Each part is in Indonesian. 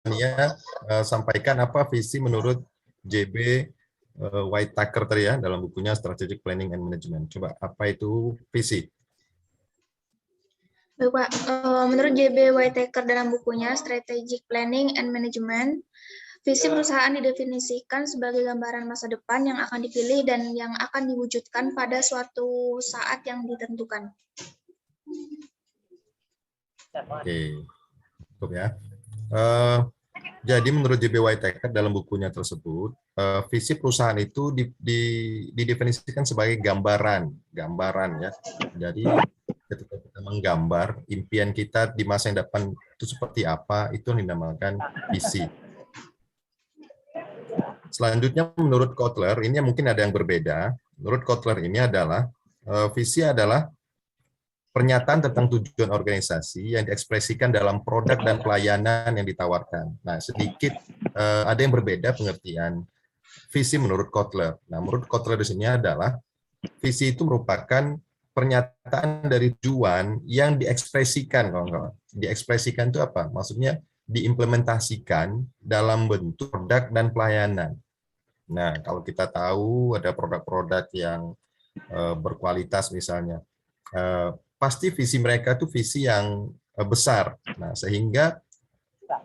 Nia sampaikan apa visi menurut JB Whitaker tadi ya dalam bukunya Strategic Planning and Management. Coba apa itu visi? Baik, Pak. Menurut JB Whitaker dalam bukunya Strategic Planning and Management, visi perusahaan didefinisikan sebagai gambaran masa depan yang akan dipilih dan yang akan diwujudkan pada suatu saat yang ditentukan. Oke, cukup ya. Jadi menurut JB Whitaker dalam bukunya tersebut, visi perusahaan itu didefinisikan sebagai gambaran ya. Jadi ketika kita menggambar impian kita di masa yang depan itu seperti apa, itu yang dinamakan visi. Selanjutnya menurut Kotler, ini mungkin ada yang berbeda. Menurut Kotler ini adalah visi adalah pernyataan tentang tujuan organisasi yang diekspresikan dalam produk dan pelayanan yang ditawarkan. Nah, sedikit ada yang berbeda pengertian visi menurut Kotler. Nah, menurut Kotler di sini adalah visi itu merupakan pernyataan dari tujuan yang diekspresikan. Kalau diekspresikan itu apa? Maksudnya diimplementasikan dalam bentuk produk dan pelayanan. Nah, kalau kita tahu ada produk-produk yang berkualitas misalnya, pasti visi mereka itu visi yang besar. Nah, sehingga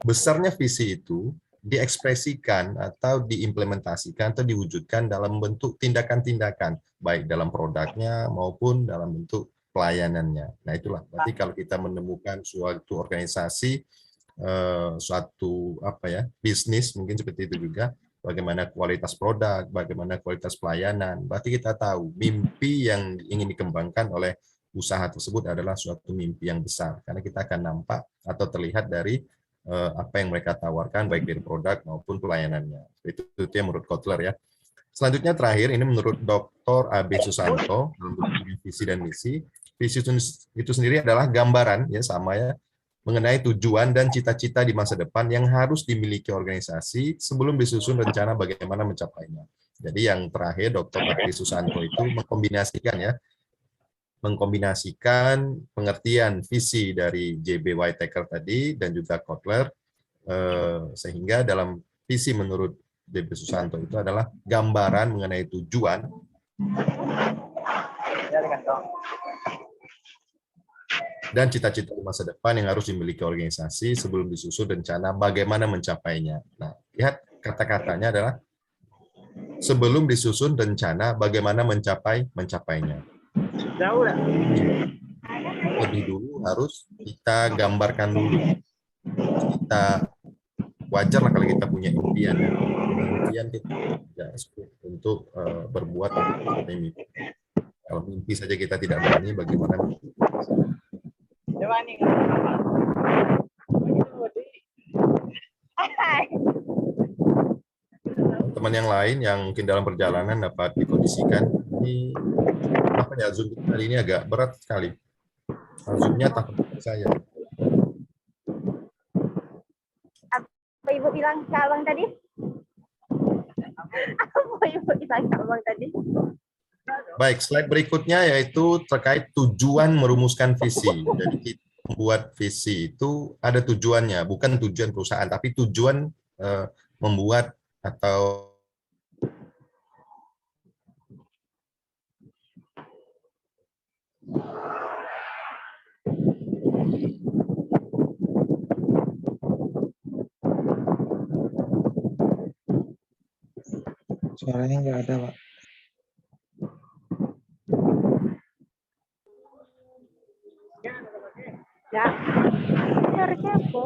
besarnya visi itu diekspresikan atau diimplementasikan atau diwujudkan dalam bentuk tindakan-tindakan, baik dalam produknya maupun dalam bentuk pelayanannya. Nah, itulah. Berarti kalau kita menemukan suatu organisasi, suatu bisnis mungkin seperti itu juga, bagaimana kualitas produk, bagaimana kualitas pelayanan, berarti kita tahu mimpi yang ingin dikembangkan oleh usaha tersebut adalah suatu mimpi yang besar, karena kita akan nampak atau terlihat dari apa yang mereka tawarkan, baik dari produk maupun pelayanannya. Itu yang menurut Kotler ya. Selanjutnya terakhir, ini menurut Dr. A.B. Susanto, visi dan misi. Visi itu sendiri adalah gambaran, ya sama ya, mengenai tujuan dan cita-cita di masa depan yang harus dimiliki organisasi sebelum disusun rencana bagaimana mencapainya. Jadi yang terakhir, Dr. A.B. Susanto itu mengkombinasikan pengertian visi dari JB Whitaker tadi dan juga Kotler, sehingga dalam visi menurut JB Susanto itu adalah gambaran mengenai tujuan dan cita-cita masa depan yang harus dimiliki organisasi sebelum disusun rencana bagaimana mencapainya. Nah, lihat kata-katanya adalah sebelum disusun rencana bagaimana mencapainya. Lebih dulu harus kita gambarkan dulu. Kita wajar lah kalau kita punya impian ya. Impian kita ya, untuk berbuat mimpi. Kalau mimpi saja kita tidak berani, bagaimana? Teman yang lain yang mungkin dalam perjalanan dapat dikondisikan. Ini apa ya, Zoom kali ini agak berat sekali. Zoom-nya takut saya. Apa Ibu bilang ke Abang tadi? Apa Ibu bilang ke Abang tadi? Baik, slide berikutnya yaitu terkait tujuan merumuskan visi. Jadi kita membuat visi itu ada tujuannya, bukan tujuan perusahaan, tapi tujuan membuat atau suaranya nggak ada, Pak. Ya, harusnya apa?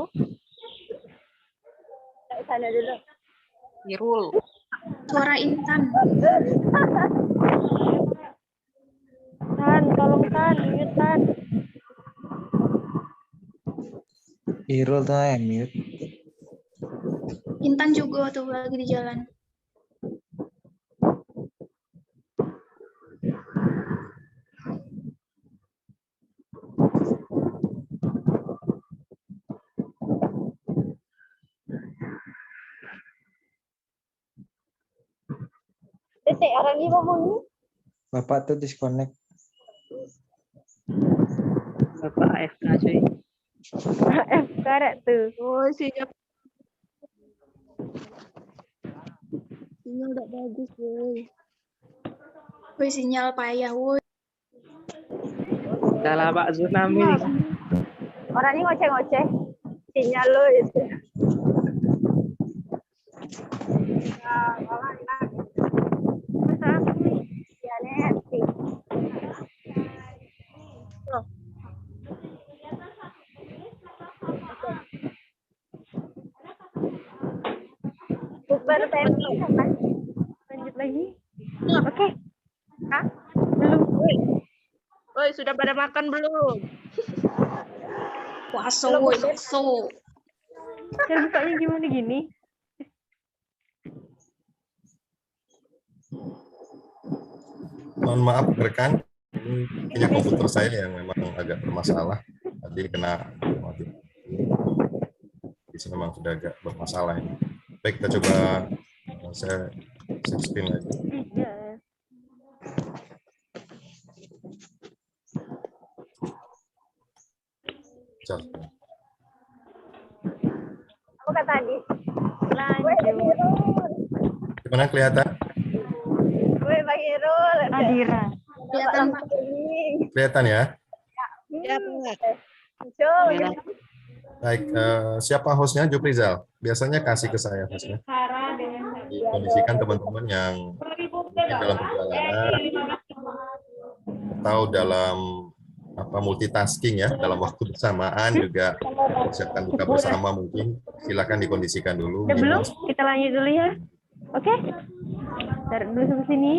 Ke sana dulu. Irul. Suara Intan. Tan, tolong Tan, mute Tan. Irul tuh yang mute. Intan juga tuh lagi di jalan. Orang ini ngomongnya. Bapak tuh disconnect. Bapak AFK cuy. AFK tuh. Oh siap. Sinyal udah bagus, woi. Wih, sinyal payah, woi. Salah Pak Tsunami. Orang ini ngoceh-ngoceh. Sinyal lo itu. Ya, Neti. Loh. Super tempo kan? Lanjut lagi. Oke. Hah? Belum. Woi, sudah pada makan belum? Waso, woi, waso. Cara bukanya gimana gini? Mohon maaf rekan, ini punya komputer saya yang memang agak bermasalah. Tadi kena mati. Di sini memang sudah agak bermasalah ini. Baik, kita coba saya share screen lagi. Iya. Share. Apa kata tadi? Lanjut. Gimana kelihatan? Gue Bang Irul. Adira. Kelihatan, Pak. Kelihatan ya? Ya, Pak. Muncul. Baik, siapa hostnya? Juprizal. Biasanya kasih ke saya hostnya. Dikondisikan teman-teman yang mungkin dalam perjalanan atau dalam multitasking ya, dalam waktu bersamaan juga siapkan buka bersama mungkin. Silakan dikondisikan dulu. Udah belum? Kita lanjut dulu ya. Oke. Taruh dulu sampai sini.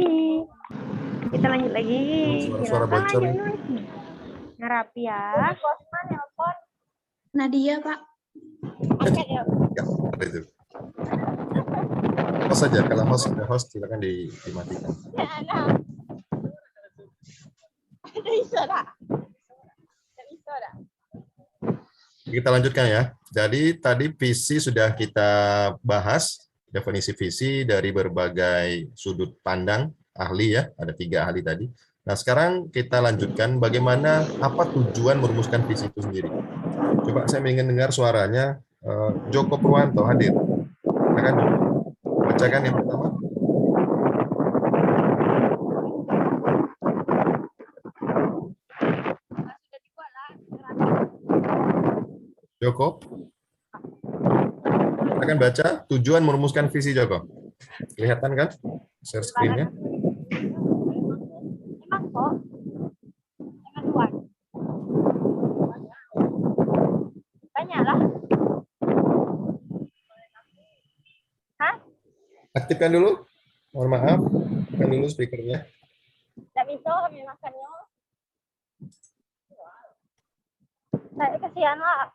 Kita lanjut lagi. Suara-suara Silakan bocor. lanjut lagi. Ngarapi ya. Nadia, Pak. Ya, seperti itu. Host saja, kalau host silakan dimatikan. Kita lanjutkan ya. Jadi tadi visi sudah kita bahas, definisi visi dari berbagai sudut pandang ahli ya, ada 3 ahli tadi. Nah sekarang kita lanjutkan bagaimana, apa tujuan merumuskan visi itu sendiri. Coba saya ingin dengar suaranya. Joko Purwanto hadir. Silakan bacakan yang pertama. Joko, akan baca tujuan merumuskan visi Joko. Kelihatan kan? Share screen-nya. Emang kok. Emang tuan. Tanyalah. Hah? Aktifkan dulu. Mohon maaf, aktifkan dulu speakernya. Tidak bisa kami makannya. Saya kasihan lah.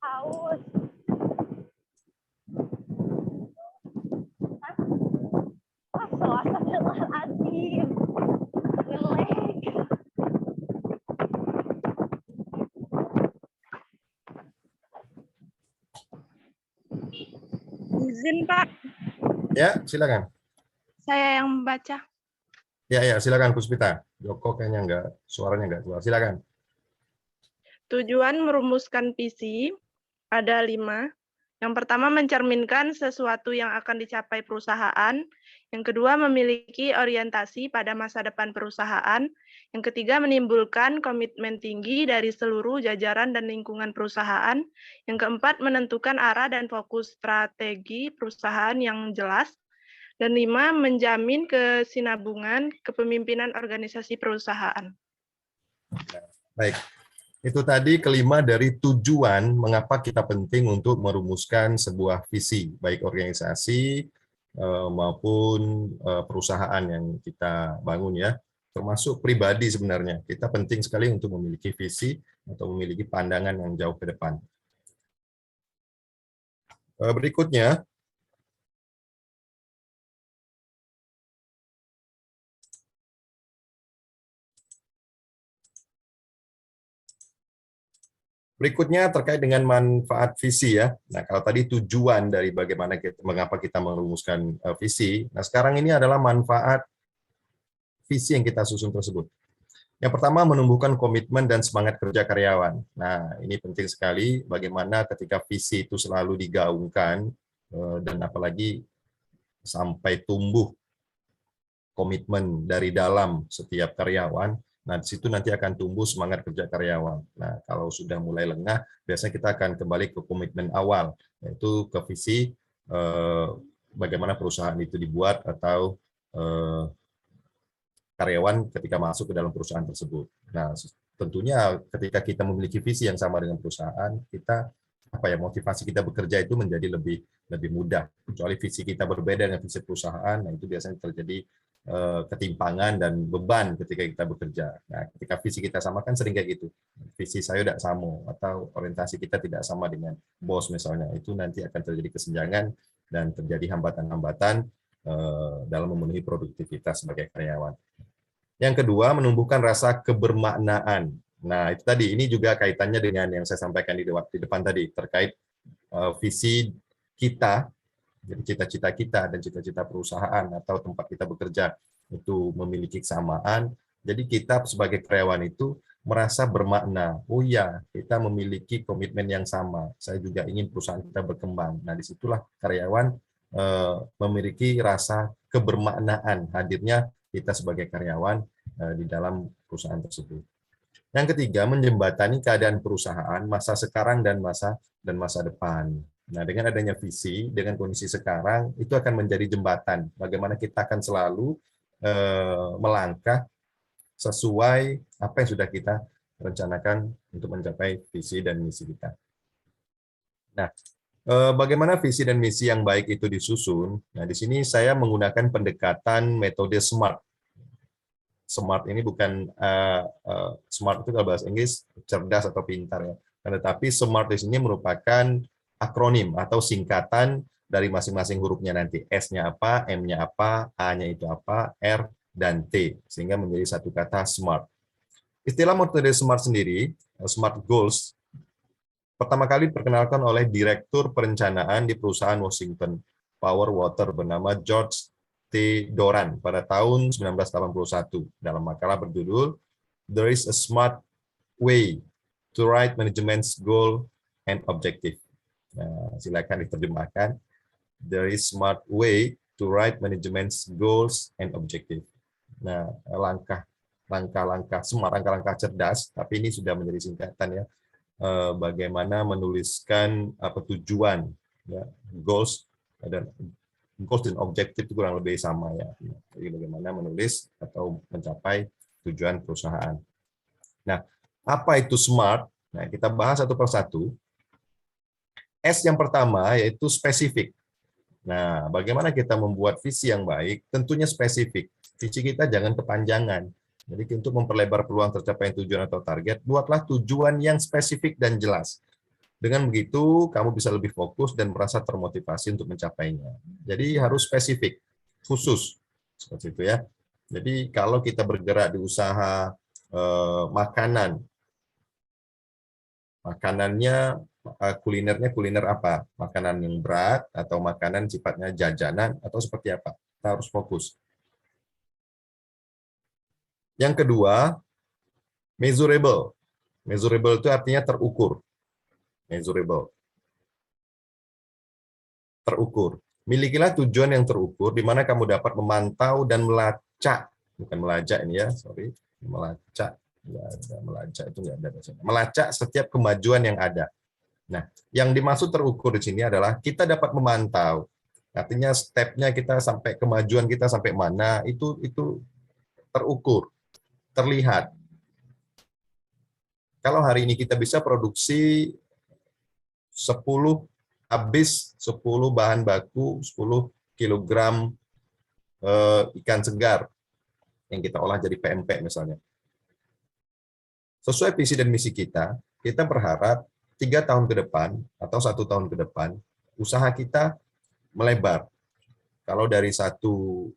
Haus. Hah? Astagfirullahaladzim. Jelek. Izin, Pak. Ya, silakan. Saya yang membaca. Ya, silakan Puspita. Joko kayaknya enggak, suaranya enggak keluar. Silakan. Tujuan merumuskan visi ada 5. Yang pertama, mencerminkan sesuatu yang akan dicapai perusahaan. Yang kedua, memiliki orientasi pada masa depan perusahaan. Yang ketiga, menimbulkan komitmen tinggi dari seluruh jajaran dan lingkungan perusahaan. Yang keempat, menentukan arah dan fokus strategi perusahaan yang jelas. Dan 5, menjamin kesinambungan kepemimpinan organisasi perusahaan. Baik. Itu tadi kelima dari tujuan mengapa kita penting untuk merumuskan sebuah visi, baik organisasi maupun perusahaan yang kita bangun ya, termasuk pribadi sebenarnya. Kita penting sekali untuk memiliki visi atau memiliki pandangan yang jauh ke depan. Berikutnya, terkait dengan manfaat visi ya. Nah, kalau tadi tujuan dari bagaimana mengapa kita merumuskan visi. Nah, sekarang ini adalah manfaat visi yang kita susun tersebut. Yang pertama, menumbuhkan komitmen dan semangat kerja karyawan. Nah, ini penting sekali bagaimana ketika visi itu selalu digaungkan dan apalagi sampai tumbuh komitmen dari dalam setiap karyawan. Nah, di situ nanti akan tumbuh semangat kerja karyawan. Nah, kalau sudah mulai lengah, biasanya kita akan kembali ke komitmen awal, yaitu ke visi bagaimana perusahaan itu dibuat atau karyawan ketika masuk ke dalam perusahaan tersebut. Nah, tentunya ketika kita memiliki visi yang sama dengan perusahaan, kita motivasi kita bekerja itu menjadi lebih mudah. Kecuali visi kita berbeda dengan visi perusahaan, nah itu biasanya terjadi ketimpangan dan beban ketika kita bekerja. Nah, ketika visi kita sama kan sering kayak gitu. Visi saya tidak sama atau orientasi kita tidak sama dengan bos misalnya, itu nanti akan terjadi kesenjangan dan terjadi hambatan-hambatan dalam memenuhi produktivitas sebagai karyawan. Yang kedua, menumbuhkan rasa kebermaknaan. Nah, itu tadi, ini juga kaitannya dengan yang saya sampaikan di depan tadi, terkait visi kita, jadi cita-cita kita dan cita-cita perusahaan atau tempat kita bekerja itu memiliki kesamaan. Jadi kita sebagai karyawan itu merasa bermakna. Oh ya, kita memiliki komitmen yang sama. Saya juga ingin perusahaan kita berkembang. Nah, disitulah karyawan memiliki rasa kebermaknaan hadirnya kita sebagai karyawan di dalam perusahaan tersebut. Yang ketiga, menjembatani keadaan perusahaan masa sekarang dan masa depan. Nah, dengan adanya visi, dengan kondisi sekarang, itu akan menjadi jembatan. Bagaimana kita akan selalu melangkah sesuai apa yang sudah kita rencanakan untuk mencapai visi dan misi kita. Nah, bagaimana visi dan misi yang baik itu disusun? Nah, di sini saya menggunakan pendekatan metode SMART. SMART ini bukan SMART itu kalau bahasa Inggris cerdas atau pintar ya. Tetapi SMART di sini merupakan akronim atau singkatan dari masing-masing hurufnya nanti. S-nya apa, M-nya apa, A-nya itu apa, R dan T sehingga menjadi satu kata SMART. Istilah metode SMART sendiri, SMART Goals, pertama kali diperkenalkan oleh Direktur Perencanaan di perusahaan Washington Power Water bernama George T. Doran pada tahun 1981 dalam makalah berjudul There is a Smart Way to Write Management's Goal and Objective. Nah, silakan diterjemahkan. There is smart way to write management's goals and objective. Nah, langkah-langkah cerdas, tapi ini sudah menjadi singkatan ya. Bagaimana menuliskan tujuan, ya, goals dan objektif itu kurang lebih sama ya. Jadi bagaimana menulis atau mencapai tujuan perusahaan. Nah, apa itu SMART? Nah, kita bahas satu persatu. S yang pertama yaitu spesifik. Nah, bagaimana kita membuat visi yang baik? Tentunya spesifik. Visi kita jangan kepanjangan. Jadi untuk memperlebar peluang tercapai tujuan atau target, buatlah tujuan yang spesifik dan jelas. Dengan begitu, kamu bisa lebih fokus dan merasa termotivasi untuk mencapainya. Jadi harus spesifik, khusus, seperti itu ya. Jadi kalau kita bergerak di usaha makanannya kulinernya kuliner apa? Makanan yang berat atau makanan sifatnya jajanan atau seperti apa? Kita harus fokus. Yang kedua, measurable. Measurable itu artinya terukur. Measurable. Terukur. Milikilah tujuan yang terukur di mana kamu dapat memantau dan melacak, bukan melacak ini ya, sorry, melacak, melacak itu nggak ada bahasanya. Melacak setiap kemajuan yang ada. Nah, yang dimaksud terukur di sini adalah kita dapat memantau, artinya stepnya kita sampai kemajuan kita sampai mana itu terukur, terlihat. Kalau hari ini kita bisa produksi 10 bahan baku 10 kilogram ikan segar yang kita olah jadi PMP misalnya. Sesuai visi dan misi kita berharap 3 tahun ke depan atau 1 tahun ke depan usaha kita melebar. Kalau dari satu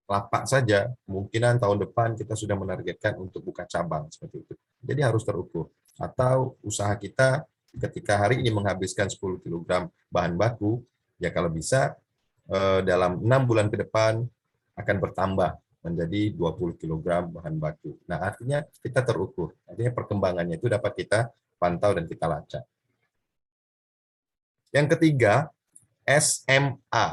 lapak saja, kemungkinan tahun depan kita sudah menargetkan untuk buka cabang seperti itu. Jadi harus terukur. Atau usaha kita ketika hari ini menghabiskan 10 kg bahan baku, ya kalau bisa dalam 6 bulan ke depan akan bertambah menjadi 20 kg bahan baku. Nah, artinya kita terukur. Artinya perkembangannya itu dapat kita pantau dan kita lacak. Yang ketiga, SMA,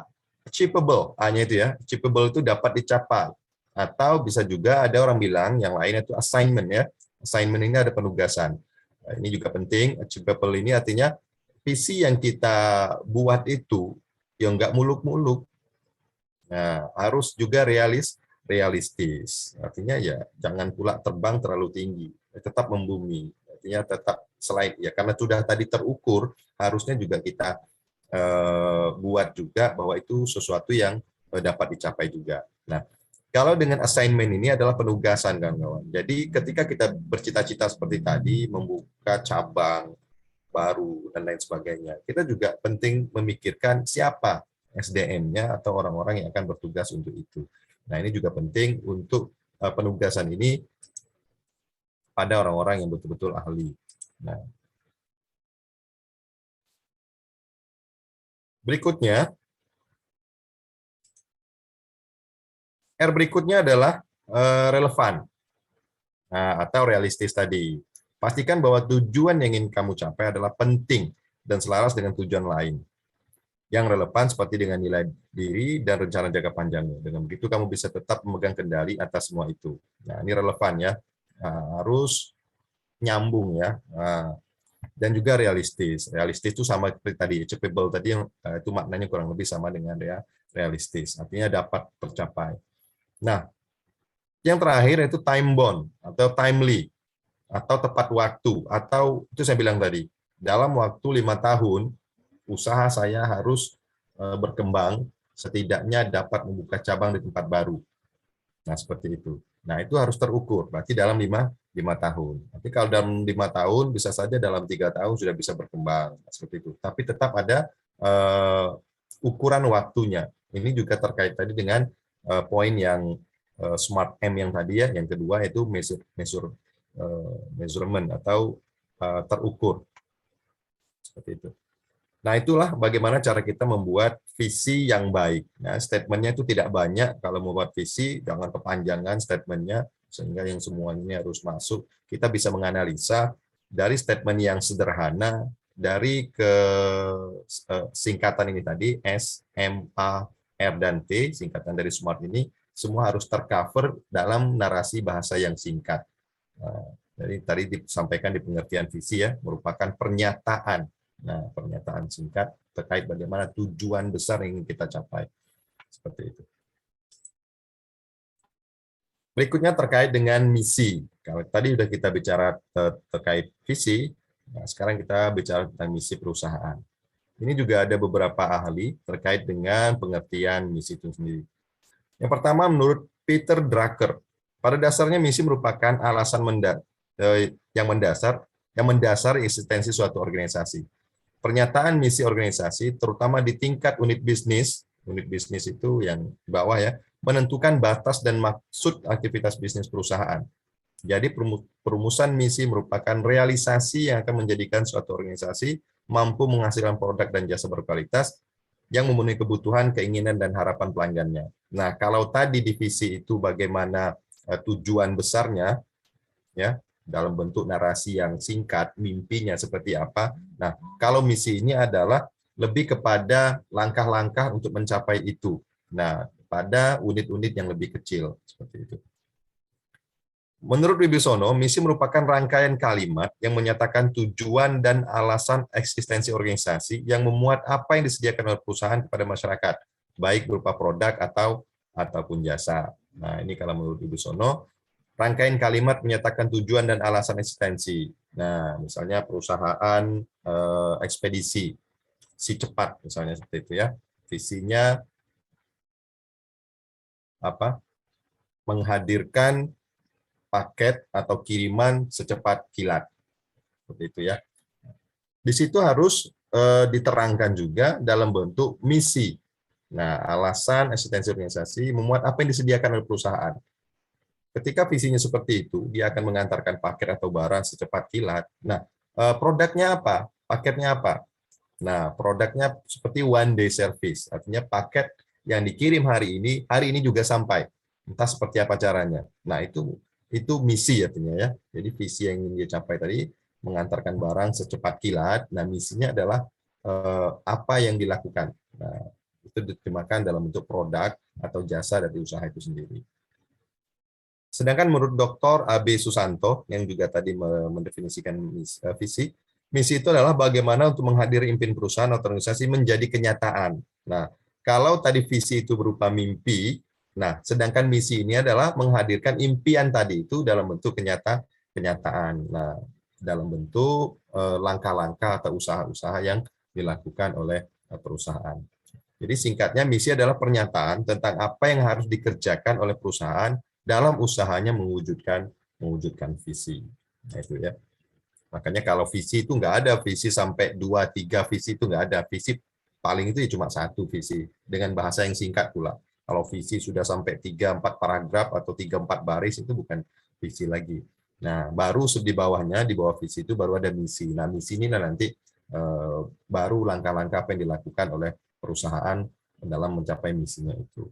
achievable. A-nya itu ya, achievable itu dapat dicapai. Atau bisa juga ada orang bilang yang lain itu assignment ya. Assignment ini ada penugasan. Nah, ini juga penting. Achievable ini artinya visi yang kita buat itu yang nggak muluk-muluk. Nah, harus juga realistis. Artinya ya jangan pula terbang terlalu tinggi, tetap membumi. Artinya tetap selain ya karena sudah tadi terukur, harusnya juga kita buat juga bahwa itu sesuatu yang dapat dicapai juga. Nah, kalau dengan assignment ini adalah penugasan kawan-kawan. Jadi ketika kita bercita-cita seperti tadi membuka cabang baru dan lain sebagainya, kita juga penting memikirkan siapa SDM-nya atau orang-orang yang akan bertugas untuk itu. Nah, ini juga penting untuk penugasan ini pada orang-orang yang betul-betul ahli. Nah, berikutnya, R berikutnya adalah relevan atau realistis tadi. Pastikan bahwa tujuan yang ingin kamu capai adalah penting dan selaras dengan tujuan lain yang relevan seperti dengan nilai diri dan rencana jangka panjangnya. Dengan begitu kamu bisa tetap memegang kendali atas semua itu. Nah, ini relevan ya, harus nyambung ya, dan juga realistis. Realistis itu sama seperti tadi, achievable tadi yang itu maknanya kurang lebih sama dengan realistis. Artinya dapat tercapai. Nah, yang terakhir itu time bound atau timely atau tepat waktu, atau itu saya bilang tadi, dalam waktu 5 tahun, usaha saya harus berkembang, setidaknya dapat membuka cabang di tempat baru. Nah, seperti itu. Nah, itu harus terukur, berarti dalam 5 tahun. Tapi kalau dalam 5 tahun, bisa saja dalam 3 tahun sudah bisa berkembang, seperti itu. Tapi tetap ada ukuran waktunya. Ini juga terkait tadi dengan poin yang smart M yang tadi ya, yang kedua itu measurement atau terukur, seperti itu. Nah, itulah bagaimana cara kita membuat visi yang baik. Nah, statementnya itu tidak banyak. Kalau membuat visi, jangan kepanjangan statementnya, sehingga yang semua ini harus masuk. Kita bisa menganalisa dari statement yang sederhana, dari ke singkatan ini tadi, S, M, A, R, dan T, singkatan dari SMART ini, semua harus tercover dalam narasi bahasa yang singkat. Jadi tadi disampaikan di pengertian visi ya, merupakan pernyataan. Nah, pernyataan singkat terkait bagaimana tujuan besar yang ingin kita capai. Seperti itu. Berikutnya terkait dengan misi. Kalau tadi sudah kita bicara terkait visi, nah sekarang kita bicara tentang misi perusahaan. Ini juga ada beberapa ahli terkait dengan pengertian misi itu sendiri. Yang pertama, menurut Peter Drucker, pada dasarnya misi merupakan alasan yang mendasar eksistensi suatu organisasi. Pernyataan misi organisasi, terutama di tingkat unit bisnis itu yang di bawah ya, menentukan batas dan maksud aktivitas bisnis perusahaan. Jadi perumusan misi merupakan realisasi yang akan menjadikan suatu organisasi mampu menghasilkan produk dan jasa berkualitas yang memenuhi kebutuhan, keinginan, dan harapan pelanggannya. Nah, kalau tadi divisi itu bagaimana tujuan besarnya, ya, dalam bentuk narasi yang singkat, mimpinya seperti apa. Nah, kalau misi ini adalah lebih kepada langkah-langkah untuk mencapai itu. Nah, pada unit-unit yang lebih kecil, seperti itu. Menurut Wibisono, misi merupakan rangkaian kalimat yang menyatakan tujuan dan alasan eksistensi organisasi yang memuat apa yang disediakan oleh perusahaan kepada masyarakat, baik berupa produk ataupun jasa. Nah, ini kalau menurut Wibisono, rangkaian kalimat menyatakan tujuan dan alasan eksistensi. Nah, misalnya perusahaan ekspedisi, si cepat, misalnya seperti itu ya. Visinya apa? Menghadirkan paket atau kiriman secepat kilat, seperti itu ya. Di situ harus diterangkan juga dalam bentuk misi. Nah, alasan eksistensi organisasi memuat apa yang disediakan oleh perusahaan. Ketika visinya seperti itu, dia akan mengantarkan paket atau barang secepat kilat. Nah, produknya apa? Paketnya apa? Nah, produknya seperti one day service, artinya paket yang dikirim hari ini juga sampai. Entah seperti apa caranya. Nah, itu misi artinya ya. Jadi visi yang ingin dia capai tadi mengantarkan barang secepat kilat. Nah, misinya adalah apa yang dilakukan. Nah, itu diterjemahkan dalam bentuk produk atau jasa dari usaha itu sendiri. Sedangkan menurut Dr. A.B. Susanto yang juga tadi mendefinisikan visi, misi itu adalah bagaimana untuk menghadiri impian perusahaan atau organisasi menjadi kenyataan. Nah, kalau tadi visi itu berupa mimpi, nah, sedangkan misi ini adalah menghadirkan impian tadi itu dalam bentuk kenyataan. Nah, dalam bentuk langkah-langkah atau usaha-usaha yang dilakukan oleh perusahaan. Jadi singkatnya misi adalah pernyataan tentang apa yang harus dikerjakan oleh perusahaan dalam usahanya mewujudkan visi. Nah, itu ya. Makanya kalau visi itu nggak ada visi sampai 2-3 visi itu nggak ada. Visi paling itu cuma 1 visi dengan bahasa yang singkat pula. Kalau visi sudah sampai 3-4 paragraf atau 3-4 baris itu bukan visi lagi. Nah, baru di bawahnya, di bawah visi itu baru ada misi. Nah, misi ini nanti baru langkah-langkah apa yang dilakukan oleh perusahaan dalam mencapai misinya itu.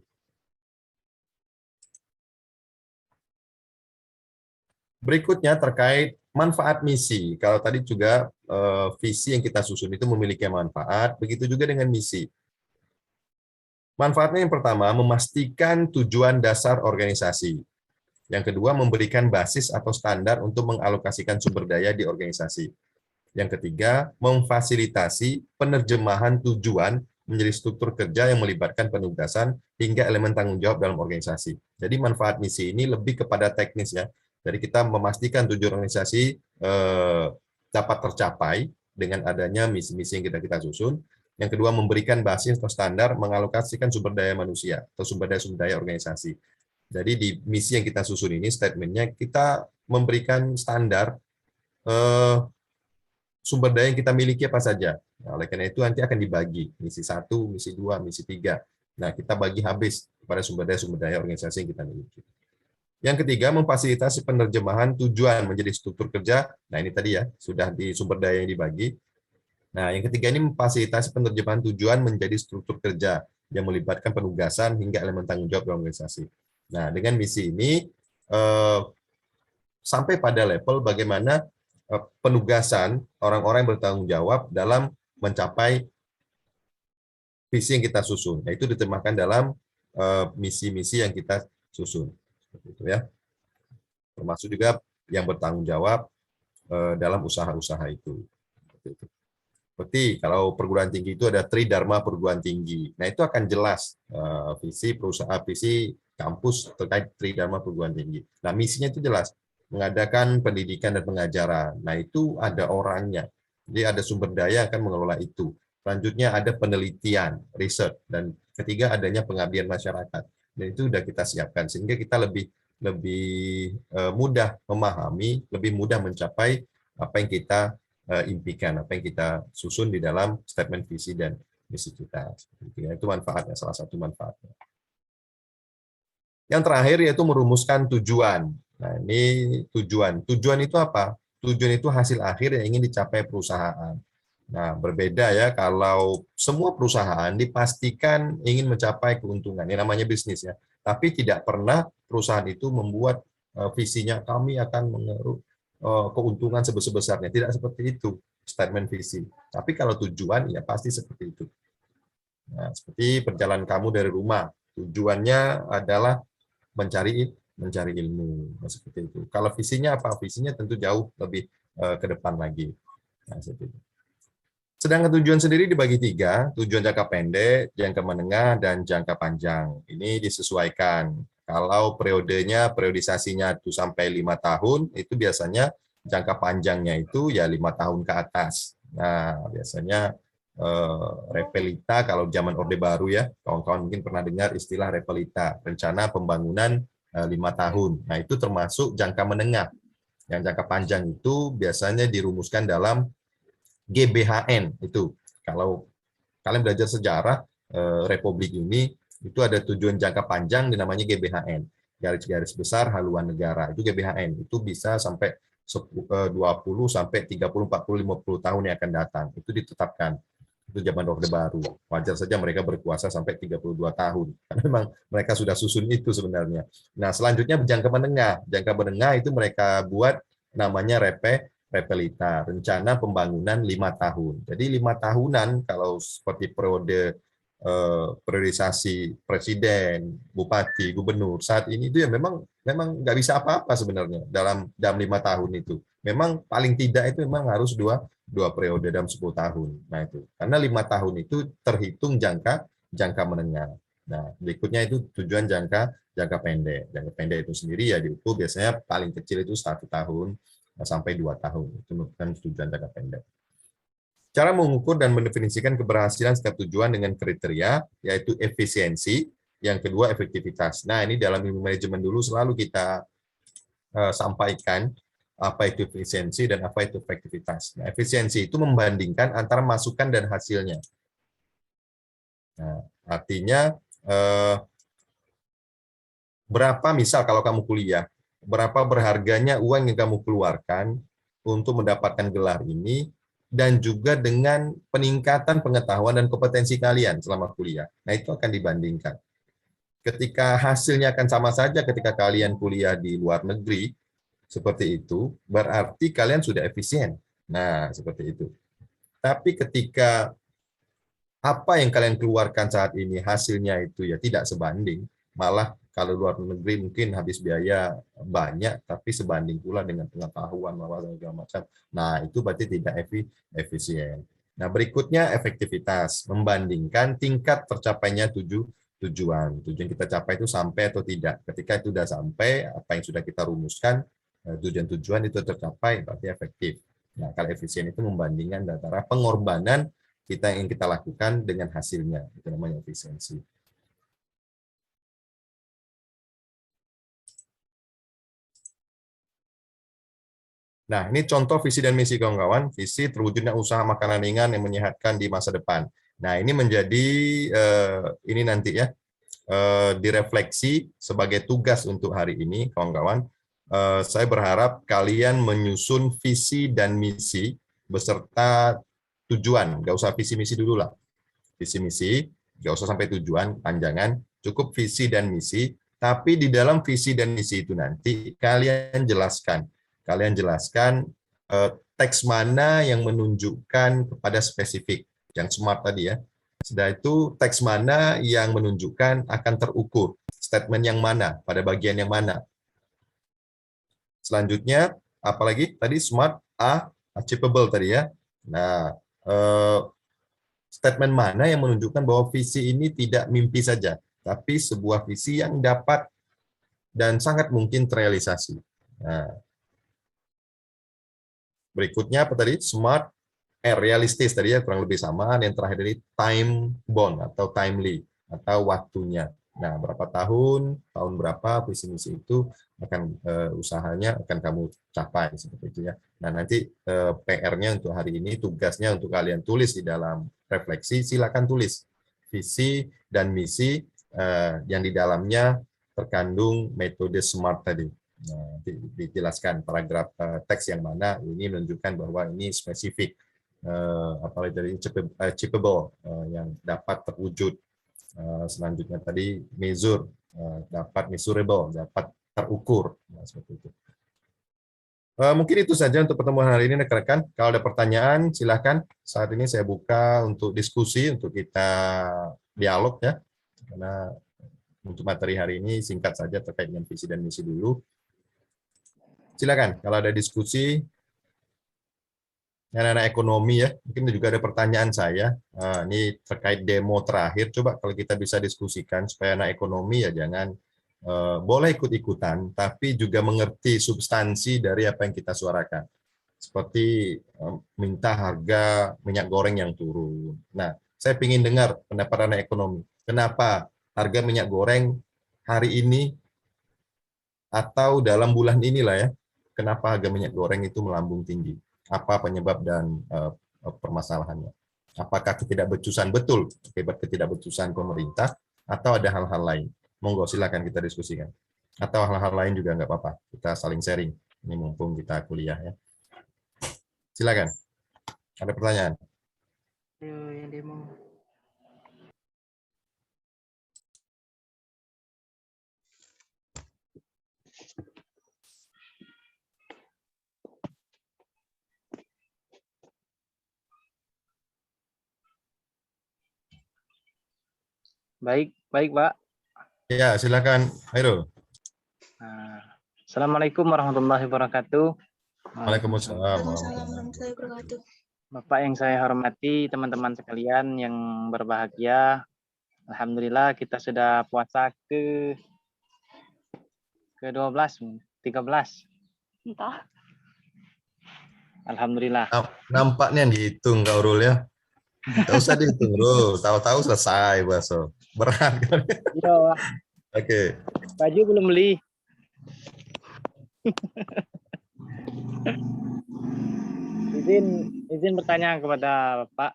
Berikutnya terkait manfaat misi. Kalau tadi juga visi yang kita susun itu memiliki manfaat, begitu juga dengan misi. Manfaatnya yang pertama, memastikan tujuan dasar organisasi. Yang kedua, memberikan basis atau standar untuk mengalokasikan sumber daya di organisasi. Yang ketiga, memfasilitasi penerjemahan tujuan menjadi struktur kerja yang melibatkan penugasan hingga elemen tanggung jawab dalam organisasi. Jadi manfaat misi ini lebih kepada teknis ya. Jadi kita memastikan tujuan organisasi dapat tercapai dengan adanya misi-misi yang kita susun. Yang kedua, memberikan basis atau standar mengalokasikan sumber daya manusia atau sumber daya organisasi. Jadi di misi yang kita susun ini, statementnya kita memberikan standar sumber daya yang kita miliki apa saja. Nah, oleh karena itu nanti akan dibagi, misi 1, misi 2, misi 3. Nah, kita bagi habis kepada sumber daya organisasi yang kita miliki. Yang ketiga, memfasilitasi penerjemahan tujuan menjadi struktur kerja. Nah, ini tadi ya, sudah di sumber daya yang dibagi. Nah, yang ketiga ini memfasilitasi penerjemahan tujuan menjadi struktur kerja yang melibatkan penugasan hingga elemen tanggung jawab dalam organisasi. Nah, dengan misi ini sampai pada level bagaimana penugasan orang-orang yang bertanggung jawab dalam mencapai visi yang kita susun. Nah, itu diterjemahkan dalam misi-misi yang kita susun. Seperti itu ya. Termasuk juga yang bertanggung jawab dalam usaha-usaha itu. Seperti kalau perguruan tinggi itu ada Tridharma perguruan tinggi. Nah, itu akan jelas visi perusahaan, visi kampus terkait Tridharma perguruan tinggi. Nah, misinya itu jelas, mengadakan pendidikan dan pengajaran. Nah, itu ada orangnya. Jadi ada sumber daya akan mengelola itu. Selanjutnya ada penelitian, riset, dan ketiga adanya pengabdian masyarakat. Dan itu sudah kita siapkan sehingga kita lebih mudah memahami, lebih mudah mencapai apa yang kita impikan, apa yang kita susun di dalam statement visi dan misi kita. Itu manfaatnya, salah satu manfaatnya. Yang terakhir yaitu merumuskan tujuan. Nah, ini tujuan. Tujuan itu apa? Tujuan itu hasil akhir yang ingin dicapai perusahaan. Nah, berbeda ya kalau semua perusahaan dipastikan ingin mencapai keuntungan. Ini namanya bisnis ya. Tapi tidak pernah perusahaan itu membuat visinya kami akan mengeruk keuntungan sebesar-besarnya. Tidak seperti itu statement visi. Tapi kalau tujuan ya pasti seperti itu. Nah, seperti perjalanan kamu dari rumah. Tujuannya adalah mencari ilmu. Nah, seperti itu. Kalau visinya apa? Visinya tentu jauh lebih ke depan lagi. Nah, seperti itu. Sedangkan tujuan sendiri dibagi 3, tujuan jangka pendek, jangka menengah, dan jangka panjang. Ini disesuaikan. Kalau periodisasinya itu sampai 5 tahun, itu biasanya jangka panjangnya itu ya 5 tahun ke atas. Nah, biasanya repelita, kalau zaman Orde Baru ya, kawan-kawan mungkin pernah dengar istilah repelita, rencana pembangunan 5 tahun. Nah, itu termasuk jangka menengah. Yang jangka panjang itu biasanya dirumuskan dalam GBHN itu. Kalau kalian belajar sejarah Republik ini itu ada tujuan jangka panjang dinamanya GBHN, garis-garis besar haluan negara. Itu GBHN. Itu bisa sampai 20 sampai 30, 40, 50 tahun yang akan datang. Itu ditetapkan. Itu zaman Orde Baru. Wajar saja mereka berkuasa sampai 32 tahun. Karena memang mereka sudah susun itu sebenarnya. Nah, selanjutnya jangka menengah. Jangka menengah itu mereka buat namanya Repelita, rencana pembangunan 5 tahun. Jadi 5 tahunan kalau seperti priorisasi presiden, bupati, gubernur saat ini itu ya memang nggak bisa apa-apa sebenarnya dalam 5 tahun itu. Memang paling tidak itu memang harus dua periode dalam 10 tahun. Nah itu karena 5 tahun itu terhitung jangka menengah. Nah berikutnya itu tujuan jangka pendek. Jangka pendek itu sendiri ya diukur biasanya paling kecil itu 1 tahun sampai 2 tahun. Itu merupakan tujuan jangka pendek. Cara mengukur dan mendefinisikan keberhasilan setiap tujuan dengan kriteria, yaitu efisiensi, yang kedua efektivitas. Nah, ini dalam ilmu manajemen dulu selalu kita sampaikan apa itu efisiensi dan apa itu efektivitas. Nah, efisiensi itu membandingkan antara masukan dan hasilnya. Nah, artinya berapa misal kalau kamu kuliah, berapa berharganya uang yang kamu keluarkan untuk mendapatkan gelar ini, dan juga dengan peningkatan pengetahuan dan kompetensi kalian selama kuliah. Nah, itu akan dibandingkan. Ketika hasilnya akan sama saja ketika kalian kuliah di luar negeri, seperti itu, berarti kalian sudah efisien. Nah, seperti itu. Tapi ketika apa yang kalian keluarkan saat ini, hasilnya itu ya tidak sebanding, malah kalau luar negeri mungkin habis biaya banyak, tapi sebanding pula dengan pengetahuan segala macam. Nah, itu berarti tidak efisien. Nah, berikutnya efektivitas, membandingkan tingkat tercapainya tujuan. Tujuan kita capai itu sampai atau tidak. Ketika itu sudah sampai, apa yang sudah kita rumuskan, tujuan-tujuan itu tercapai, berarti efektif. Nah, kalau efisien itu membandingkan antara pengorbanan kita yang kita lakukan dengan hasilnya. Itu namanya efisiensi. Nah, ini contoh visi dan misi kawan-kawan. Visi terwujudnya usaha makanan ringan yang menyehatkan di masa depan. Nah, ini menjadi ini nanti ya direfleksi sebagai tugas untuk hari ini, kawan-kawan. Saya berharap kalian menyusun visi dan misi beserta tujuan. Nggak usah visi misi dulu lah. Visi misi, nggak usah sampai tujuan panjangan. Cukup visi dan misi. Tapi di dalam visi dan misi itu nanti kalian jelaskan teks mana yang menunjukkan kepada spesifik, yang SMART tadi ya. Setelah itu teks mana yang menunjukkan akan terukur, statement yang mana, pada bagian yang mana. Selanjutnya, apalagi tadi SMART, achievable tadi ya. Nah, statement mana yang menunjukkan bahwa visi ini tidak mimpi saja, tapi sebuah visi yang dapat dan sangat mungkin terrealisasi. Nah, berikutnya apa tadi? SMART, realistis tadi ya, kurang lebih sama. Yang terakhir ini time bound atau timely atau waktunya. Nah, berapa tahun berapa visi misi itu akan usahanya akan kamu capai seperti itu ya. Nah, nanti PR-nya untuk hari ini, tugasnya untuk kalian tulis di dalam refleksi, silakan tulis visi dan misi yang di dalamnya terkandung metode SMART tadi. Nah, dijelaskan paragraf teks yang mana ini menunjukkan bahwa ini spesifik, apalagi dari achievable yang dapat terwujud. Selanjutnya tadi measure, dapat measurable, dapat terukur. Nah, seperti itu. Mungkin itu saja untuk pertemuan hari ini rekan-rekan. Kalau ada pertanyaan silakan. Saat ini saya buka untuk diskusi, untuk kita dialog ya. Karena untuk materi hari ini singkat saja terkait dengan visi dan misi dulu. Silakan, kalau ada diskusi, anak-anak ekonomi ya, mungkin juga ada pertanyaan saya. Ini terkait demo terakhir, coba kalau kita bisa diskusikan supaya anak ekonomi ya jangan boleh ikut-ikutan, tapi juga mengerti substansi dari apa yang kita suarakan. Seperti minta harga minyak goreng yang turun. Nah, saya ingin dengar pendapat anak ekonomi. Kenapa harga minyak goreng hari ini atau dalam bulan inilah ya, kenapa harga minyak goreng itu melambung tinggi? Apa penyebab dan permasalahannya? Apakah ketidakbecusan betul akibat ketidakbecusan pemerintah atau ada hal-hal lain? Monggo silakan kita diskusikan. Atau hal-hal lain juga nggak apa-apa. Kita saling sharing. Ini mumpung kita kuliah ya. Silakan. Ada pertanyaan? Ayo yang demo. Baik, baik Pak. Ya, silakan, Hairul. Assalamualaikum warahmatullahi wabarakatuh. Waalaikumsalam. Waalaikumsalam warahmatullahi wabarakatuh. Bapak yang saya hormati, teman-teman sekalian yang berbahagia. Alhamdulillah kita sudah puasa ke-12, 13. Entah. Alhamdulillah. Nampaknya dihitung Kak Urul ya. Nggak usah dihitung, Rul. Tahu-tahu selesai, Baso. Berat kan? Iya, Pak. Oke. Baju belum beli. izin bertanya kepada Bapak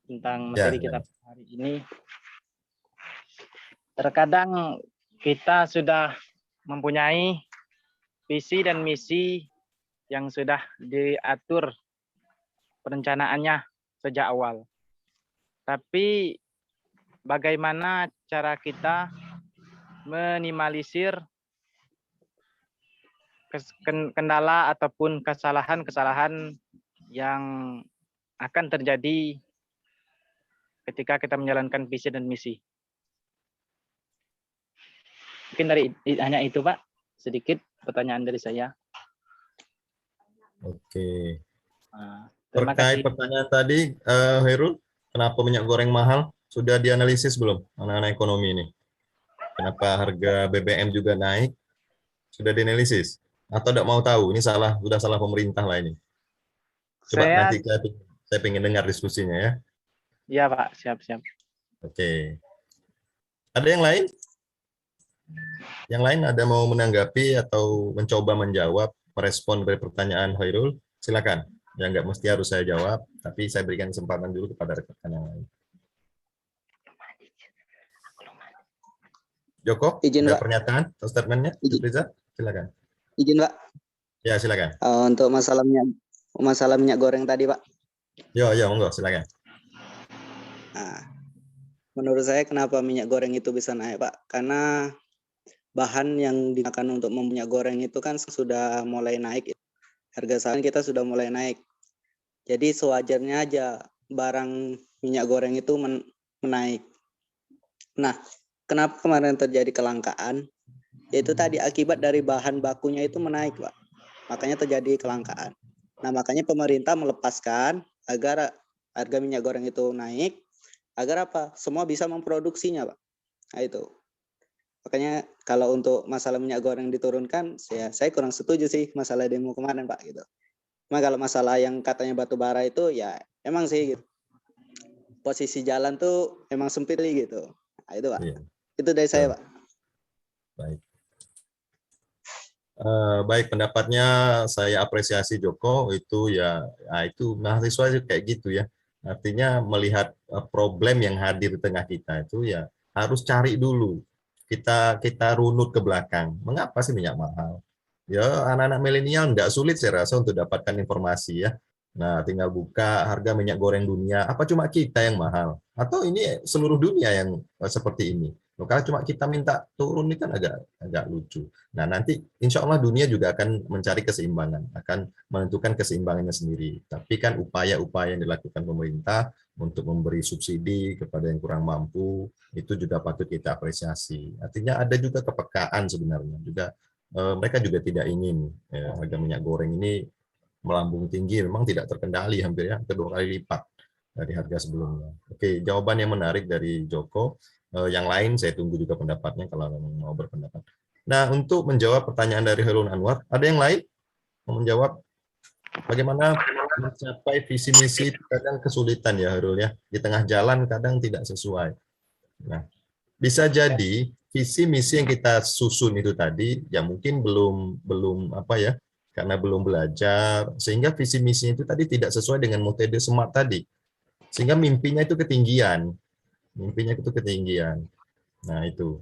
tentang materi kita hari ini. Terkadang kita sudah mempunyai visi dan misi yang sudah diatur perencanaannya sejak awal. Tapi bagaimana cara kita minimalisir kendala ataupun kesalahan-kesalahan yang akan terjadi ketika kita menjalankan visi dan misi. Mungkin hanya itu, Pak. Sedikit pertanyaan dari saya. Oke. Terima Terkait kasih. pertanyaan tadi, Hairul, kenapa minyak goreng mahal? Sudah dianalisis belum anak-anak ekonomi ini? Kenapa harga BBM juga naik? Sudah dianalisis? Atau tidak mau tahu? Ini sudah salah pemerintah lah ini. Coba nanti saya ingin dengar diskusinya ya. Iya Pak, siap-siap. Oke. Ada yang lain? Yang lain ada mau menanggapi atau mencoba menjawab, merespon dari pertanyaan Hairul? Silakan. Ya nggak mesti harus saya jawab, tapi saya berikan kesempatan dulu kepada rekan yang lain. Joko, izin, ada Pak. pernyataan atau statementnya? Riza, silakan. Izin, Pak. Ya, silakan. Untuk masalah minyak goreng tadi, Pak. Ya, monggo, silakan. Nah, menurut saya kenapa minyak goreng itu bisa naik, Pak? Karena bahan yang digunakan untuk minyak goreng itu kan sudah mulai naik. Harga saham kita sudah mulai naik. Jadi sewajarnya aja barang minyak goreng itu menaik. Nah, kenapa kemarin terjadi kelangkaan? Yaitu tadi akibat dari bahan bakunya itu menaik, Pak. Makanya terjadi kelangkaan. Nah, makanya pemerintah melepaskan agar harga minyak goreng itu naik, agar apa? Semua bisa memproduksinya, Pak. Nah, itu. Makanya kalau untuk masalah minyak goreng diturunkan, saya kurang setuju sih masalah demo kemarin, Pak. Gitu. Cuma kalau masalah yang katanya batu bara itu, ya emang sih gitu. Posisi jalan tuh emang sempit gitu. Nah, itu, Pak. Iya. Itu dari saya, Pak. Baik. Baik, pendapatnya saya apresiasi Joko, itu ya itu mahasiswa kayak gitu ya. Artinya melihat problem yang hadir di tengah kita itu ya harus cari dulu. Kita runut ke belakang. Mengapa sih minyak mahal? Ya anak-anak milenial enggak sulit saya rasa untuk dapatkan informasi ya. Nah, tinggal buka harga minyak goreng dunia. Apa cuma kita yang mahal? Atau ini seluruh dunia yang seperti ini? Kalau cuma kita minta turun ini kan agak lucu. Nah, nanti insya Allah dunia juga akan mencari keseimbangan, akan menentukan keseimbangannya sendiri. Tapi kan upaya-upaya yang dilakukan pemerintah untuk memberi subsidi kepada yang kurang mampu, itu juga patut kita apresiasi. Artinya ada juga kepekaan sebenarnya. Juga mereka juga tidak ingin harga minyak goreng ini melambung tinggi, memang tidak terkendali hampir ya, kedua kali lipat dari harga sebelumnya. Oke, jawaban yang menarik dari Joko. Yang lain saya tunggu juga pendapatnya kalau mau berpendapat. Nah, untuk menjawab pertanyaan dari Hairul Anwar, ada yang lain mau menjawab bagaimana mencapai visi misi kadang kesulitan ya Hairul ya, di tengah jalan kadang tidak sesuai. Nah, bisa jadi visi misi yang kita susun itu tadi ya mungkin belum apa ya, karena belum belajar sehingga visi misinya itu tadi tidak sesuai dengan metode SMART tadi. Sehingga mimpinya itu ketinggian. Nah, itu.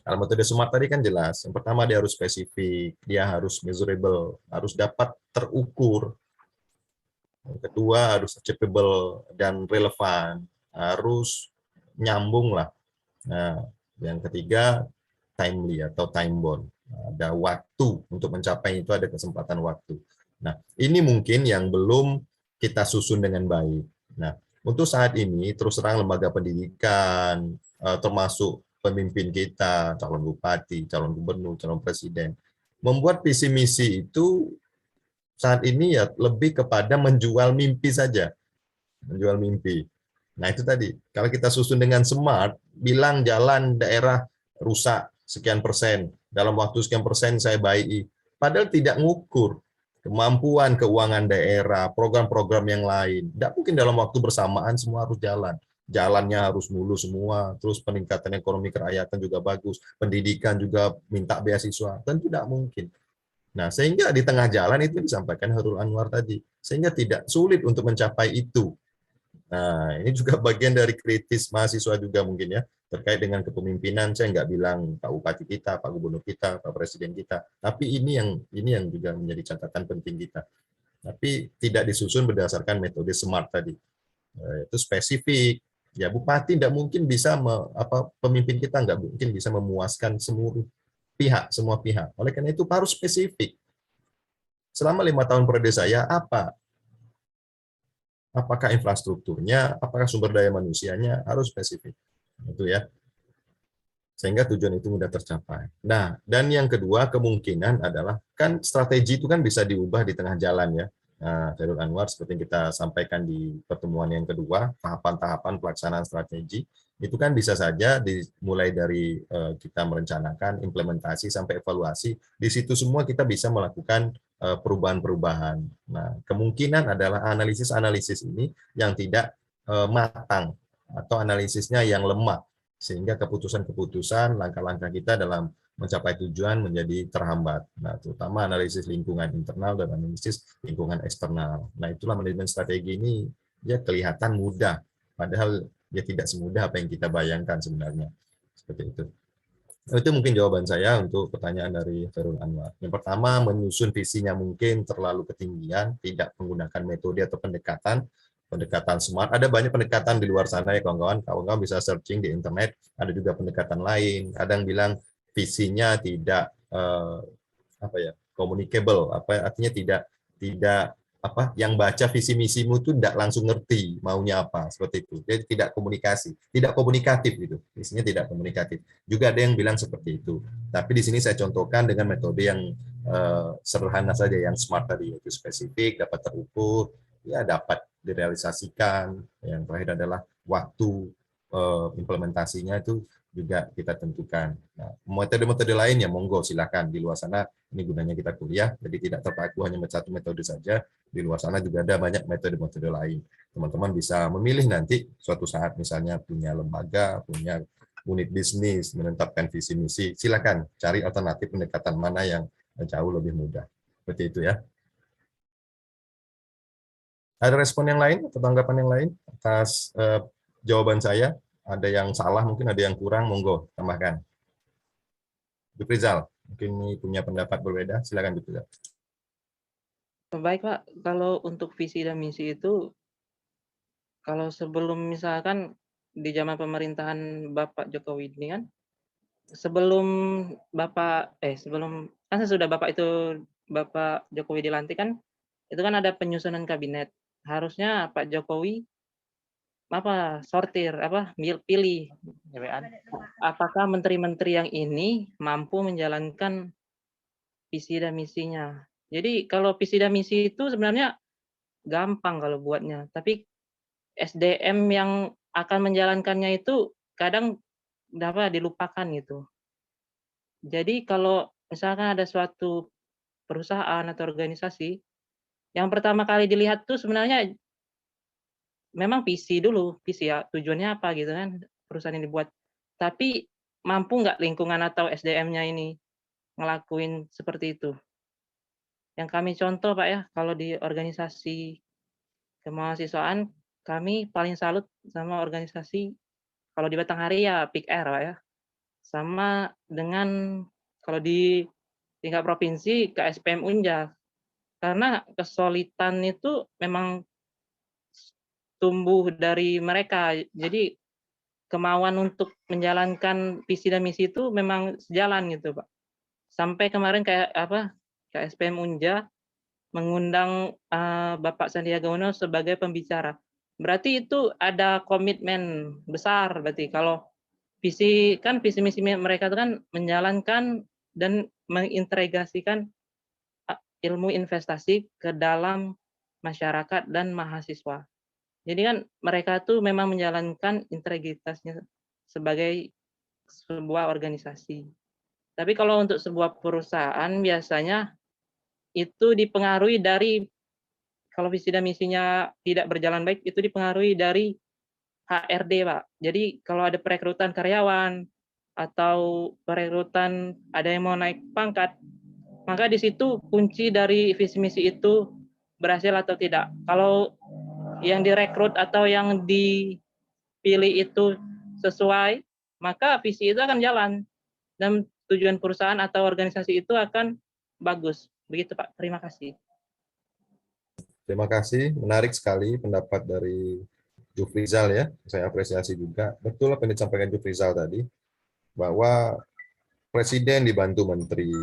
Kalau metode SMART tadi kan jelas. Yang pertama dia harus spesifik, dia harus measurable, harus dapat terukur. Yang kedua harus achievable dan relevan, harus nyambung lah. Nah, yang ketiga timely atau time bound. Ada waktu untuk mencapai itu, ada kesempatan waktu. Nah, ini mungkin yang belum kita susun dengan baik. Nah, untuk saat ini terus terang lembaga pendidikan termasuk pemimpin kita, calon bupati, calon gubernur, calon presiden, membuat visi misi itu saat ini ya lebih kepada menjual mimpi saja, menjual mimpi. Nah itu tadi, kalau kita susun dengan smart, bilang jalan daerah rusak sekian persen, dalam waktu sekian persen saya baiki, padahal tidak ngukur kemampuan keuangan daerah, program-program yang lain. Tidak mungkin dalam waktu bersamaan semua harus jalan. Jalannya harus mulus semua, terus peningkatan ekonomi kerakyatan juga bagus, pendidikan juga minta beasiswa, tentu tidak mungkin. Nah, sehingga di tengah jalan itu disampaikan Chairul Anwar tadi, sehingga tidak sulit untuk mencapai itu. Nah, ini juga bagian dari kritis mahasiswa juga mungkin ya, terkait dengan kepemimpinan. Saya nggak bilang Pak Bupati kita, Pak Gubernur kita, Pak Presiden kita, tapi ini yang juga menjadi catatan penting kita. Tapi tidak disusun berdasarkan metode SMART tadi. Itu spesifik. Ya, Bupati tidak mungkin bisa, pemimpin kita nggak mungkin bisa memuaskan semua pihak. Oleh karena itu harus spesifik. Selama 5 tahun periode saya, apakah infrastrukturnya, apakah sumber daya manusianya, harus spesifik. Itu ya. Sehingga tujuan itu mudah tercapai. Nah, dan yang kedua kemungkinan adalah, kan strategi itu kan bisa diubah di tengah jalan ya. Nah, Chairul Anwar seperti yang kita sampaikan di pertemuan yang kedua, tahapan-tahapan pelaksanaan strategi, itu kan bisa saja dimulai dari kita merencanakan, implementasi, sampai evaluasi. Di situ semua kita bisa melakukan perubahan-perubahan. Nah, kemungkinan adalah analisis-analisis ini yang tidak matang, atau analisisnya yang lemah, sehingga keputusan-keputusan, langkah-langkah kita dalam mencapai tujuan menjadi terhambat. Nah, terutama analisis lingkungan internal dan analisis lingkungan eksternal. Nah, itulah manajemen strategi ini ya kelihatan mudah, padahal ya tidak semudah apa yang kita bayangkan sebenarnya. Seperti itu. Itu mungkin jawaban saya untuk pertanyaan dari Chairul Anwar. Yang pertama, menyusun visinya mungkin terlalu ketinggian, tidak menggunakan metode atau pendekatan smart. Ada banyak pendekatan di luar sana ya kawan-kawan. Kawan-kawan bisa searching di internet. Ada juga pendekatan lain. Ada yang bilang visinya tidak communicable. Artinya tidak yang baca visi misimu itu tidak langsung ngerti maunya apa, seperti itu. Jadi tidak komunikatif gitu. Visinya tidak komunikatif. Juga ada yang bilang seperti itu. Tapi di sini saya contohkan dengan metode yang sederhana saja, yang smart tadi, yaitu spesifik, dapat terukur, ya dapat direalisasikan. Yang terakhir adalah waktu implementasinya itu juga kita tentukan. Nah, metode-metode lain ya monggo silakan di luar sana. Ini gunanya kita kuliah, jadi tidak terpaku hanya satu metode saja. Di luar sana juga ada banyak metode-metode lain. Teman-teman bisa memilih nanti suatu saat misalnya punya lembaga, punya unit bisnis, menetapkan visi misi. Silakan cari alternatif pendekatan mana yang jauh lebih mudah. Seperti itu ya. Ada respon yang lain atau tanggapan yang lain atas jawaban saya? Ada yang salah, mungkin ada yang kurang, monggo tambahkan. Bu Rizal, mungkin ini punya pendapat berbeda, silakan Bu Rizal. Baik Pak, kalau untuk visi dan misi itu, kalau sebelum misalkan di zaman pemerintahan Bapak Jokowi ini kan, sebelum kan sesudah Bapak Jokowi dilantik kan, itu kan ada penyusunan kabinet. Harusnya Pak Jokowi pilih apakah menteri-menteri yang ini mampu menjalankan visi dan misinya. Jadi kalau visi dan misi itu sebenarnya gampang kalau buatnya, tapi SDM yang akan menjalankannya itu kadang dilupakan gitu. Jadi kalau misalkan ada suatu perusahaan atau organisasi, yang pertama kali dilihat tuh sebenarnya memang visi dulu, visi ya tujuannya apa gitu kan, perusahaan yang dibuat. Tapi mampu nggak lingkungan atau SDM-nya ini ngelakuin seperti itu. Yang kami contoh Pak ya, kalau di organisasi kemahasiswaan, kami paling salut sama organisasi, kalau di Batanghari ya PIK-R Pak ya. Sama dengan kalau di tingkat provinsi KSPM Unja. Karena kesulitan itu memang tumbuh dari mereka. Jadi kemauan untuk menjalankan visi dan misi itu memang sejalan gitu, Pak. Sampai kemarin kayak KSPM Unja mengundang Bapak Sandiaga Uno sebagai pembicara. Berarti itu ada komitmen besar berarti kalau visi misi mereka itu kan menjalankan dan mengintegrasikan ilmu investasi ke dalam masyarakat dan mahasiswa. Jadi kan mereka tuh memang menjalankan integritasnya sebagai sebuah organisasi. Tapi kalau untuk sebuah perusahaan biasanya itu dipengaruhi dari, kalau visi dan misinya tidak berjalan baik, itu dipengaruhi dari HRD, Pak. Jadi kalau ada perekrutan karyawan atau perekrutan ada yang mau naik pangkat, maka di situ kunci dari visi misi itu berhasil atau tidak. Kalau yang direkrut atau yang dipilih itu sesuai, maka visi itu akan jalan dan tujuan perusahaan atau organisasi itu akan bagus. Begitu, Pak. Terima kasih. Terima kasih, menarik sekali pendapat dari Jufrizal ya. Saya apresiasi juga. Betul apa yang disampaikan Jufrizal tadi, bahwa presiden dibantu menteri,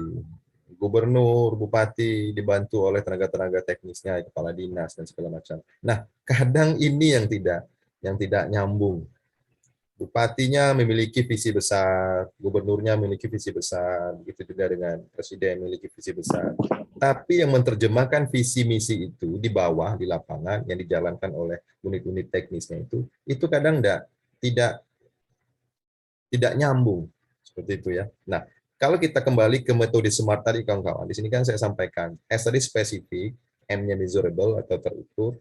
gubernur, bupati dibantu oleh tenaga-tenaga teknisnya, kepala dinas dan segala macam. Nah, kadang ini yang tidak nyambung. Bupatinya memiliki visi besar, gubernurnya memiliki visi besar, begitu juga dengan presiden memiliki visi besar. Tapi yang menerjemahkan visi misi itu di bawah, di lapangan, yang dijalankan oleh unit-unit teknisnya itu kadang tidak nyambung. Seperti itu ya. Nah, kalau kita kembali ke metode SMART tadi, kawan-kawan, di sini kan saya sampaikan, S tadi spesifik, M-nya measurable atau terukur,